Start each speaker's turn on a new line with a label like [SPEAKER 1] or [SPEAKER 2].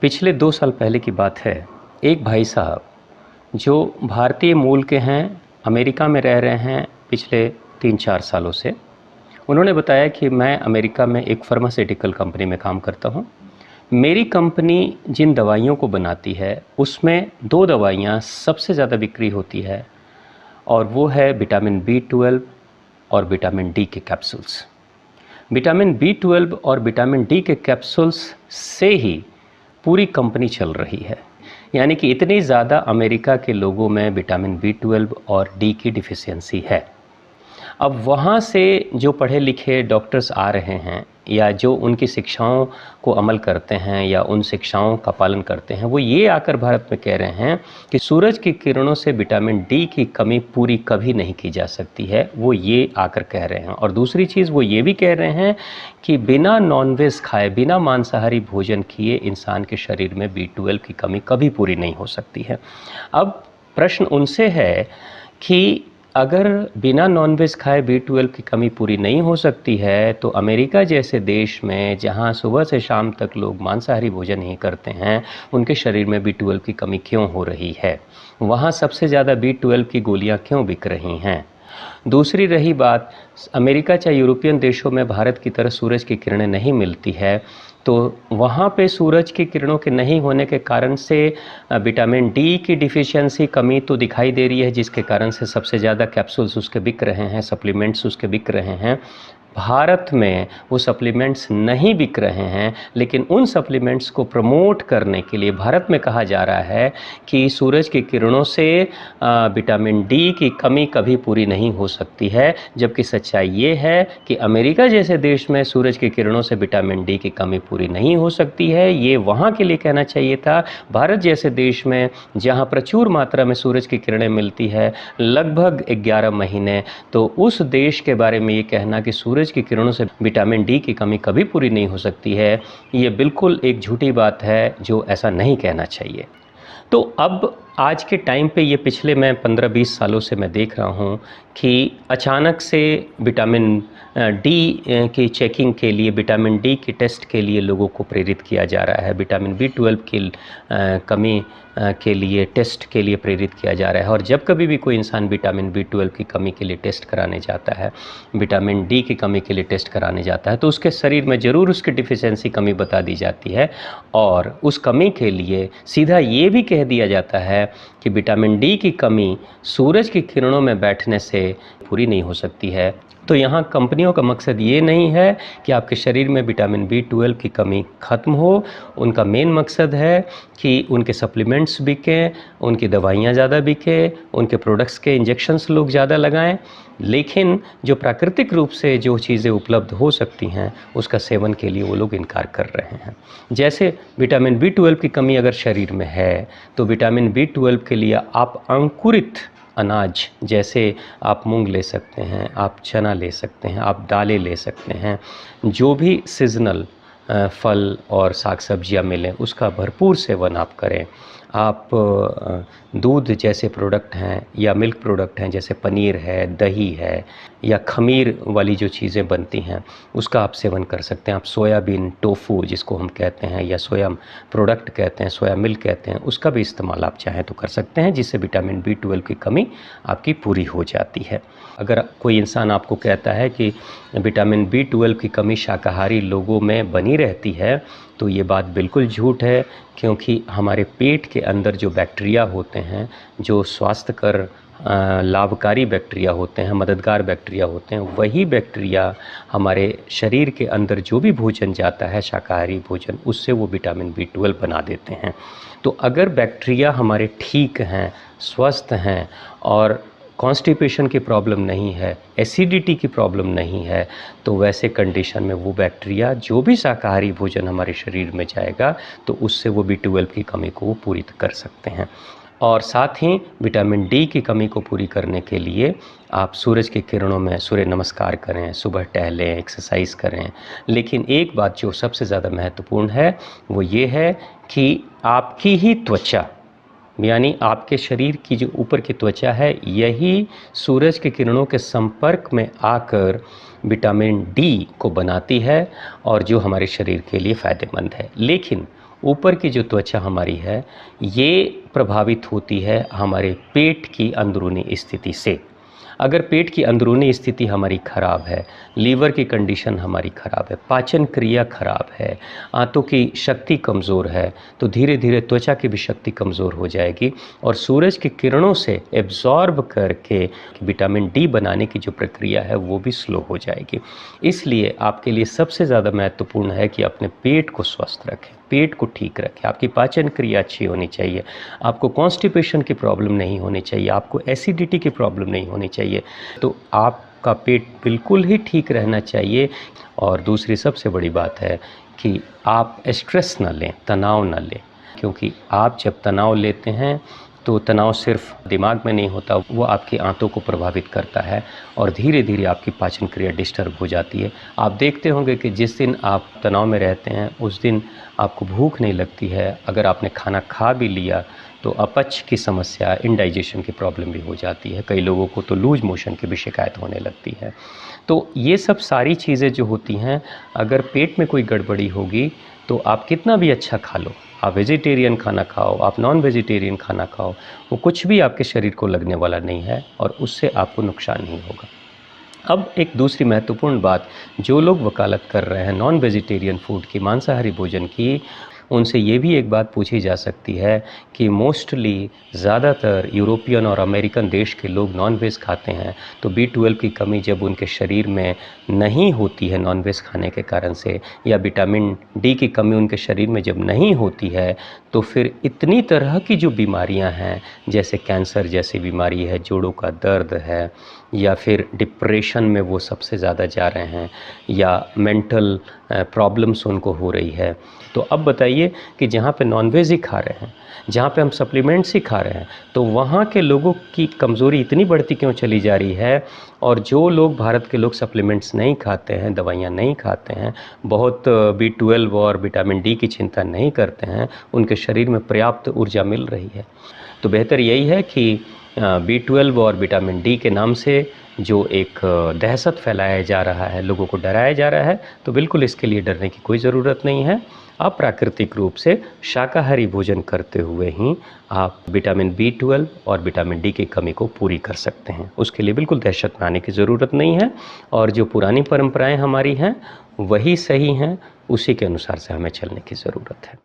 [SPEAKER 1] पिछले 2 साल पहले की बात है। एक भाई साहब जो भारतीय मूल के हैं, अमेरिका में रह रहे हैं पिछले 3-4 सालों से। उन्होंने बताया कि मैं अमेरिका में एक फार्मास्यूटिकल कंपनी में काम करता हूँ। मेरी कंपनी जिन दवाइयों को बनाती है उसमें 2 दवाइयाँ सबसे ज़्यादा बिक्री होती है और वो है विटामिन बी 12 और विटामिन डी के कैप्सूल्स। विटामिन बी 12 और विटामिन डी के कैप्सूल्स से ही पूरी कंपनी चल रही है। यानी कि इतनी ज़्यादा अमेरिका के लोगों में विटामिन बी 12 और डी की डिफिशियंसी है। अब वहाँ से जो पढ़े लिखे डॉक्टर्स आ रहे हैं या जो उनकी शिक्षाओं को अमल करते हैं या उन शिक्षाओं का पालन करते हैं, वो ये आकर भारत में कह रहे हैं कि सूरज की किरणों से विटामिन डी की कमी पूरी कभी नहीं की जा सकती है। वो ये आकर कह रहे हैं। और दूसरी चीज़ वो ये भी कह रहे हैं कि बिना नॉनवेज खाए, बिना मांसाहारी भोजन किए इंसान के शरीर में बी 12 की कमी कभी पूरी नहीं हो सकती है। अब प्रश्न उनसे है कि अगर बिना नॉनवेज खाए बी 12 की कमी पूरी नहीं हो सकती है, तो अमेरिका जैसे देश में जहां सुबह से शाम तक लोग मांसाहारी भोजन नहीं करते हैं, उनके शरीर में बी 12 की कमी क्यों हो रही है? वहां सबसे ज़्यादा बी 12 की गोलियां क्यों बिक रही हैं? दूसरी रही बात, अमेरिका चाहे यूरोपियन देशों में भारत की तरह सूरज की किरणें नहीं मिलती है, तो वहाँ पे सूरज की किरणों के नहीं होने के कारण से विटामिन डी की डिफिशियंसी कमी तो दिखाई दे रही है, जिसके कारण से सबसे ज़्यादा कैप्सूल्स उसके बिक रहे हैं, सप्लीमेंट्स उसके बिक रहे हैं। भारत में वो सप्लीमेंट्स नहीं बिक रहे हैं, लेकिन उन सप्लीमेंट्स को प्रमोट करने के लिए भारत में कहा जा रहा है कि सूरज की किरणों से विटामिन डी की कमी कभी पूरी नहीं हो सकती है। जबकि सच्चाई ये है कि अमेरिका जैसे देश में सूरज की किरणों से विटामिन डी की कमी पूरी नहीं हो सकती है। ये वहाँ के लिए कहना चाहिए था। भारत जैसे देश में जहाँ प्रचुर मात्रा में सूरज की किरणें मिलती है, लगभग 11 महीने, तो उस देश के बारे में ये कहना कि सूरज की किरणों से विटामिन डी की कमी कभी पूरी नहीं हो सकती है, ये बिल्कुल एक झूठी बात है, जो ऐसा नहीं कहना चाहिए। तो अब आज के टाइम पे ये पिछले मैं 15-20 सालों से मैं देख रहा हूँ कि अचानक से विटामिन डी की चेकिंग के लिए, विटामिन डी की टेस्ट के लिए लोगों को प्रेरित किया जा रहा है। विटामिन बी 12 की कमी के लिए टेस्ट के लिए प्रेरित किया जा रहा है। और जब कभी भी कोई इंसान विटामिन बी 12 की कमी के लिए टेस्ट कराने जाता है, विटामिन डी की कमी के लिए टेस्ट कराने जाता है, तो उसके शरीर में ज़रूर उसकी डिफिशियंसी कमी बता दी जाती है और उस कमी के लिए सीधा ये भी कह दिया जाता है कि विटामिन डी की कमी सूरज की किरणों में बैठने से पूरी नहीं हो सकती है। तो यहाँ कंपनियों का मकसद ये नहीं है कि आपके शरीर में विटामिन बी 12 की कमी ख़त्म हो। उनका मेन मकसद है कि उनके सप्लीमेंट्स बिकें, उनकी दवाइयाँ ज़्यादा बिकें, उनके प्रोडक्ट्स के इंजेक्शंस लोग ज़्यादा लगाएं। लेकिन जो प्राकृतिक रूप से जो चीज़ें उपलब्ध हो सकती हैं, उसका सेवन के लिए वो लोग इनकार कर रहे हैं। जैसे विटामिन बी 12 की कमी अगर शरीर में है, तो विटामिन बी 12 के लिए आप अंकुरित अनाज, जैसे आप मूंग ले सकते हैं, आप चना ले सकते हैं, आप दालें ले सकते हैं, जो भी सीजनल फल और साग सब्जियां मिलें उसका भरपूर सेवन आप करें। आप दूध जैसे प्रोडक्ट हैं या मिल्क प्रोडक्ट हैं, जैसे पनीर है, दही है या खमीर वाली जो चीज़ें बनती हैं, उसका आप सेवन कर सकते हैं। आप सोयाबीन, टोफू जिसको हम कहते हैं या सोया प्रोडक्ट कहते हैं, सोया मिल्क कहते हैं, उसका भी इस्तेमाल आप चाहें तो कर सकते हैं, जिससे विटामिन बी 12 की कमी आपकी पूरी हो जाती है। अगर कोई इंसान आपको कहता है कि विटामिन बी 12 की कमी शाकाहारी लोगों में बनी रहती है, तो ये बात बिल्कुल झूठ है, क्योंकि हमारे पेट के अंदर जो बैक्टीरिया होते हैं, जो स्वास्थ्यकर लाभकारी बैक्टीरिया होते हैं, मददगार बैक्टीरिया होते हैं, वही बैक्टीरिया हमारे शरीर के अंदर जो भी भोजन जाता है, शाकाहारी भोजन, उससे वो विटामिन बी 12 बना देते हैं। तो अगर बैक्टीरिया हमारे ठीक हैं, स्वस्थ हैं और कॉन्स्टिपेशन की प्रॉब्लम नहीं है, एसिडिटी की प्रॉब्लम नहीं है, तो वैसे कंडीशन में वो बैक्टीरिया जो भी शाकाहारी भोजन हमारे शरीर में जाएगा, तो उससे वो बी 12 की कमी को वो पूरी कर सकते हैं। और साथ ही विटामिन डी की कमी को पूरी करने के लिए आप सूरज की किरणों में सूर्य नमस्कार करें, सुबह टहलें, एक्सरसाइज करें। लेकिन एक बात जो सबसे ज़्यादा महत्वपूर्ण है, वो ये है कि आपकी ही त्वचा, यानी आपके शरीर की जो ऊपर की त्वचा है, यही सूरज की किरणों के संपर्क में आकर विटामिन डी को बनाती है और जो हमारे शरीर के लिए फ़ायदेमंद है। लेकिन ऊपर की जो त्वचा हमारी है ये प्रभावित होती है हमारे पेट की अंदरूनी स्थिति से। अगर पेट की अंदरूनी स्थिति हमारी ख़राब है, लीवर की कंडीशन हमारी ख़राब है, पाचन क्रिया ख़राब है, आंतों की शक्ति कमज़ोर है, तो धीरे धीरे त्वचा की भी शक्ति कमज़ोर हो जाएगी और सूरज की किरणों से एब्जॉर्ब करके विटामिन डी बनाने की जो प्रक्रिया है वो भी स्लो हो जाएगी। इसलिए आपके लिए सबसे ज़्यादा महत्वपूर्ण है कि अपने पेट को स्वस्थ रखें, पेट को ठीक रखें, आपकी पाचन क्रिया अच्छी होनी चाहिए, आपको कॉन्स्टिपेशन की प्रॉब्लम नहीं होनी चाहिए, आपको एसिडिटी की प्रॉब्लम नहीं होनी चाहिए, तो आपका पेट बिल्कुल ही ठीक रहना चाहिए। और दूसरी सबसे बड़ी बात है कि आप स्ट्रेस ना लें, तनाव ना लें, क्योंकि आप जब तनाव लेते हैं तो तनाव सिर्फ दिमाग में नहीं होता, वो आपकी आंतों को प्रभावित करता है और धीरे धीरे आपकी पाचन क्रिया डिस्टर्ब हो जाती है। आप देखते होंगे कि जिस दिन आप तनाव में रहते हैं उस दिन आपको भूख नहीं लगती है, अगर आपने खाना खा भी लिया तो अपच की समस्या, इंडाइजेशन की प्रॉब्लम भी हो जाती है, कई लोगों को तो लूज मोशन की भी शिकायत होने लगती है। तो ये सब सारी चीज़ें जो होती हैं, अगर पेट में कोई गड़बड़ी होगी तो आप कितना भी अच्छा खा लो, आप वेजिटेरियन खाना खाओ, आप नॉन वेजिटेरियन खाना खाओ, वो कुछ भी आपके शरीर को लगने वाला नहीं है और उससे आपको नुकसान नहीं होगा। अब एक दूसरी महत्वपूर्ण बात, जो लोग वकालत कर रहे हैं नॉन वेजिटेरियन फूड की, मांसाहारी भोजन की, उनसे ये भी एक बात पूछी जा सकती है कि मोस्टली ज़्यादातर यूरोपियन और अमेरिकन देश के लोग नॉन वेज खाते हैं, तो B12 की कमी जब उनके शरीर में नहीं होती है नॉन वेज खाने के कारण से, या विटामिन डी की कमी उनके शरीर में जब नहीं होती है, तो फिर इतनी तरह की जो बीमारियां हैं, जैसे कैंसर जैसी बीमारी है, जोड़ों का दर्द है, या फिर डिप्रेशन में वो सबसे ज़्यादा जा रहे हैं, या मेंटल प्रॉब्लम्स उनको हो रही है। तो अब बताइए कि जहाँ पे नॉनवेज ही खा रहे हैं, जहाँ पे हम सप्लीमेंट्स ही खा रहे हैं, तो वहाँ के लोगों की कमज़ोरी इतनी बढ़ती क्यों चली जा रही है? और जो लोग, भारत के लोग सप्लीमेंट्स नहीं खाते हैं, दवाइयाँ नहीं खाते हैं, बहुत B12 और विटामिन डी की चिंता नहीं करते हैं, उनके शरीर में पर्याप्त ऊर्जा मिल रही है। तो बेहतर यही है कि B12 और विटामिन डी के नाम से जो एक दहशत फैलाया जा रहा है, लोगों को डराया जा रहा है, तो बिल्कुल इसके लिए डरने की कोई ज़रूरत नहीं है। आप प्राकृतिक रूप से शाकाहारी भोजन करते हुए ही आप विटामिन B12 और विटामिन डी की कमी को पूरी कर सकते हैं। उसके लिए बिल्कुल दहशत में आने की ज़रूरत नहीं है और जो पुरानी परंपराएं हमारी हैं वही सही हैं, उसी के अनुसार से हमें चलने की ज़रूरत है।